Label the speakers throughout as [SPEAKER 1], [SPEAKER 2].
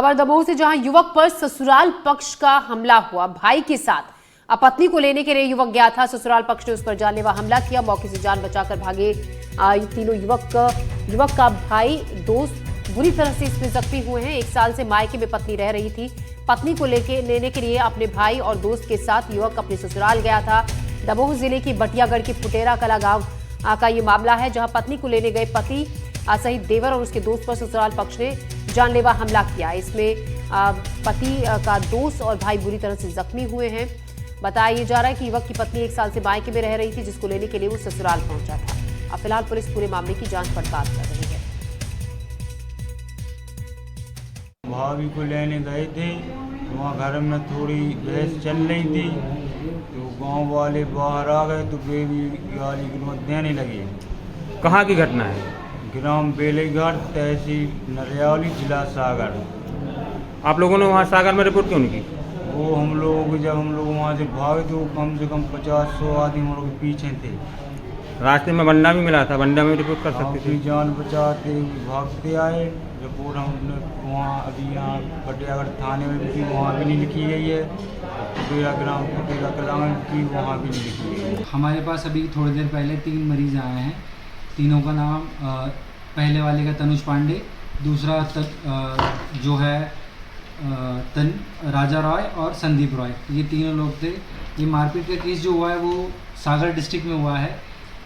[SPEAKER 1] खबर दमोह से, जहां युवक पर ससुराल पक्ष का हमला हुआ। भाई के साथ अब पत्नी को लेने के लिए युवक गया था। ससुराल पक्ष ने उस पर जानलेवा हमला किया। मौके से जान बचाकर भागे ये तीनों युवक का भाई, दोस्त बुरी तरह से इसमें जख्मी हुए हैं। 1 साल से मायके में पत्नी रह रही थी। पत्नी को लेने के लिए अपने भाई और दोस्त के साथ युवक अपने ससुराल गया था। दमोह जिले की बटियागढ़ की फुटेरा कला गांव का ये मामला है, जहां पत्नी को लेने गए पति सहित देवर और उसके दोस्त पर ससुराल पक्ष ने जानलेवा हमला किया। इसमें पति का दोस्त और भाई बुरी तरह से जख्मी हुए हैं। बताया जा रहा है कि युवक की पत्नी 1 साल से मायके में रह रही थी, जिसको लेने के लिए वो ससुराल पहुंचा था। अब फिलहाल पुलिस पूरे मामले की जांच पड़ताल कर रही है।
[SPEAKER 2] भाभी को लेने गए थे, वहाँ घर में थोड़ी बहस चल रही थी, तो गांव वाले बाहर आ गए तो बेबी गाली गलौज देने लगे।
[SPEAKER 3] कहाँ की घटना है?
[SPEAKER 2] ग्राम बेलेगढ़, तहसील नरियावली, जिला सागर।
[SPEAKER 3] आप लोगों ने वहाँ सागर में रिपोर्ट क्यों नहीं की?
[SPEAKER 2] वो हम लोग जब हम लोग वहाँ से भागे तो कम से कम 50-100 आदमी हम लोग के पीछे थे।
[SPEAKER 3] रास्ते में बंडा भी मिला था, बंडा में रिपोर्ट कर सकते थे।
[SPEAKER 2] जान बचाते भागते आए। रिपोर्ट हमने वहाँ अभी यहाँ बटियागढ़ थाने में भी, वहाँ भी नहीं लिखी गई है। फुटेरा ग्राम फुटेरा कला की वहाँ भी नहीं लिखी गई है।
[SPEAKER 4] हमारे पास अभी थोड़ी देर पहले 3 मरीज आए हैं। तीनों का नाम पहले वाले का तनुज पांडे, दूसरा जो है राजा रॉय और संदीप रॉय, ये तीनों लोग थे। ये मारपीट का केस जो हुआ है वो सागर डिस्ट्रिक्ट में हुआ है।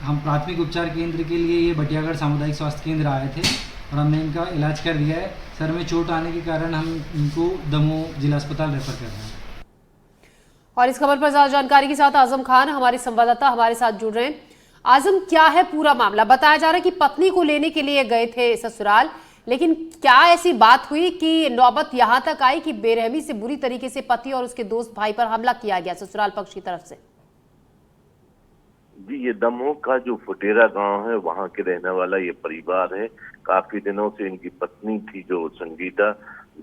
[SPEAKER 4] हम प्राथमिक उपचार केंद्र के लिए ये बटियागढ़ सामुदायिक स्वास्थ्य केंद्र आए थे और हमने इनका इलाज कर दिया है। सर में चोट आने के कारण हम इनको दमोह जिला अस्पताल रेफर कर रहे हैं।
[SPEAKER 1] और इस खबर पर ज्यादा जानकारी के साथ आजम खान हमारे संवाददाता हमारे साथ जुड़ रहे हैं। आजम, क्या है पूरा मामला? बताया जा रहा है कि पत्नी को लेने के लिए गए थे ससुराल, लेकिन क्या ऐसी बात हुई कि नौबत यहां तक आई कि बेरहमी से बुरी तरीके से पति और उसके दोस्त भाई पर हमला किया गया ससुराल पक्ष की तरफ से?
[SPEAKER 5] जी, ये दमोह का जो फुटेरा गांव है, वहां के रहने वाला ये परिवार है। काफी दिनों से इनकी पत्नी थी जो संगीता,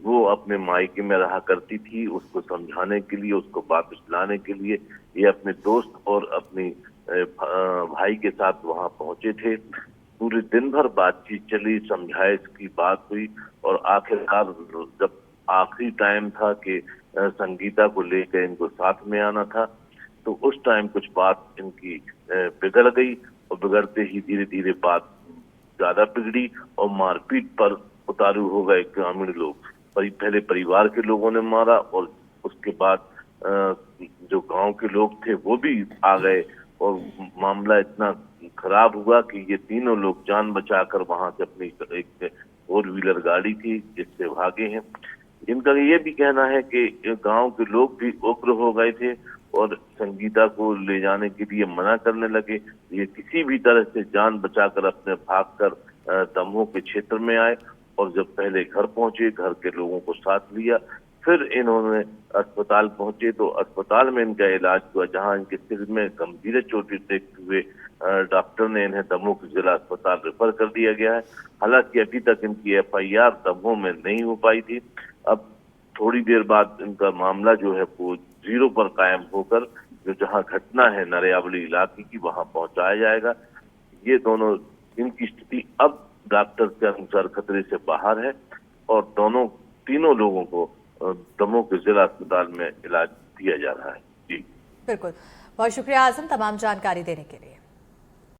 [SPEAKER 5] वो अपने मायके में रहा करती थी। उसको समझाने के लिए, उसको वापस लाने के लिए ये अपने दोस्त और अपनी भाई के साथ वहां पहुंचे थे। पूरे दिन भर बातचीत चली, समझाइश की बात हुई और आखिरकार जब आखिरी टाइम था कि संगीता को लेकर इनको साथ में आना था, तो उस टाइम कुछ बात इनकी बिगड़ गई और बिगड़ते ही धीरे धीरे बात ज्यादा बिगड़ी और मारपीट पर उतारू हो गए ग्रामीण लोग। पहले परिवार के लोगों ने मारा और उसके बाद जो गांव के लोग थे वो भी आ गए और मामला इतना खराब हुआ कि ये तीनों लोग जान बचाकर वहां से अपनी एक 4 व्हीलर गाड़ी थी जिससे भागे हैं। इनका ये भी कहना है कि गांव के लोग भी उग्र हो गए थे और संगीता को ले जाने के लिए मना करने लगे। ये किसी भी तरह से जान बचाकर अपने भागकर दमोह के क्षेत्र में आए और जब पहले घर पहुंचे, घर के लोगों को साथ लिया, फिर इन्होंने अस्पताल पहुंचे तो अस्पताल में इनका इलाज हुआ, जहां इनके सिर में गंभीर चोटें देखते हुए डॉक्टर ने इन्हें दमोह के जिला अस्पताल रेफर कर दिया गया है। हालांकि अभी तक इनकी FIR दमोह में नहीं हो पाई थी। अब थोड़ी देर बाद इनका मामला जो है वो 0 पर कायम होकर जो जहां घटना है नरियावली इलाके की, वहां पहुंचाया जाएगा। ये दोनों, इनकी स्थिति अब डॉक्टर के अनुसार खतरे से बाहर है और तीनों लोगों को दमोह के जिला अस्पताल में इलाज दिया जा रहा है। जी
[SPEAKER 6] बिल्कुल, बहुत शुक्रिया आजम तमाम जानकारी देने के लिए।